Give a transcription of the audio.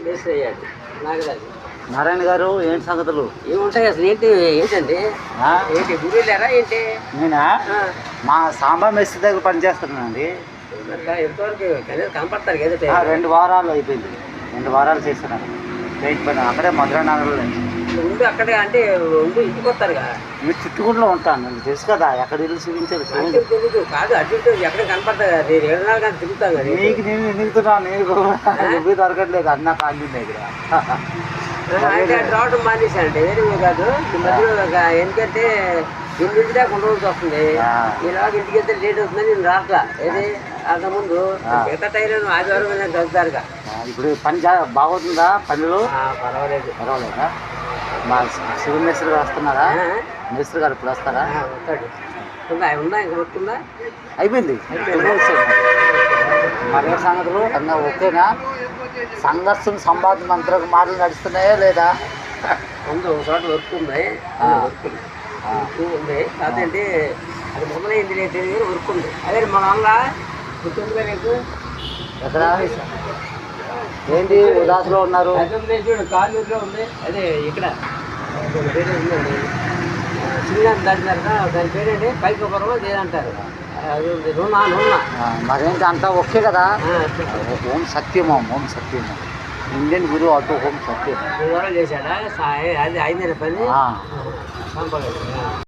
మేస్త్రి అయ్యాడు నాగరాజు. నారాయణ గారు ఏంటి సంగతులు? ఏముంటాయి అసలు? ఏంటండి ఏంటి గుడి వెళ్ళారా ఏంటి? నేనా మా సాంబా మేస్త్రి దగ్గర పనిచేస్తున్నానండి. ఎంతవరకు కనపడతారు కదా? 2 వారాలు అయిపోయింది. 2 వారాలు చేస్తున్నాను పెయింట్ పని అక్కడే మధురా నగర్లో. ఉండి అక్కడే అంటే ఉండి ఇంటికి వస్తారుగా? మీరు చుట్టుకుంటూ ఉంటాను, నాకు తెలుసు కదా ఎక్కడ ఇల్లు చూపించారు. తిరుగుతూ కాదు అటు ఇటు ఎక్కడ కనపడతా కదా? నేను 24 గంటలు తిరుగుతాను కదా. నీకు నేను ఎదుగుతున్నాను, నేను నువ్వు దొరకట్లేదు అన్న కాళ్ళు దగ్గర. అంటే రావడం మానేశానంటే వేరే కాదు. ఈ మధ్యలో ఎందుకంటే 8 దాకా ఉండవలసి వస్తుంది. ఇలాగ ఇంటికి వెళ్తే లేట్ అవుతుందని నేను రాట్లా. ఏది అంతకుముందు మిగతా టైం ఆదివారం నేను చదువుతారుగా. ఇప్పుడు పని బాగుంటుందా? పనులు పర్వాలేదు. పర్వాలేదా? మా శివ మేస్త్రి గారు వస్తున్నారా? మేస్త్రి గారు ఇప్పుడు వస్తారా? వస్తాడు. ఉందా ఇంకా వస్తుందా? అయిపోయింది. మరే సంగతులు అన్న ఓకేనా? సంఘర్షణ సంవాదం మంత్రకు మాటలు నడుస్తున్నాయా లేదా? ముందు ఒక చోట వర్క్ ఉంది. ఉంది కాదంటే అది మొదలైంది లేదు వర్క్ ఉంది. అదే మన వల్ల గుర్తుందిగా నీకు? ఎక్కడ ఏంటి ఉదాసులో ఉన్నారు? కాలూరులో ఉంది. అదే ఇక్కడ పేరు ఉందండి, శ్రీకాంత్ దాటినారు. దాని పేరేంటి పైకపురం ఏదంటారు. అది ఉంది నూనె. మరేంటి అంతా ఓకే కదా? ఓం సత్యమో ఓం సత్యమో ఇండియన్ గురువు అటు ఓం సత్యం. 2 వారాలు చేశాడా? అది అయింది పని.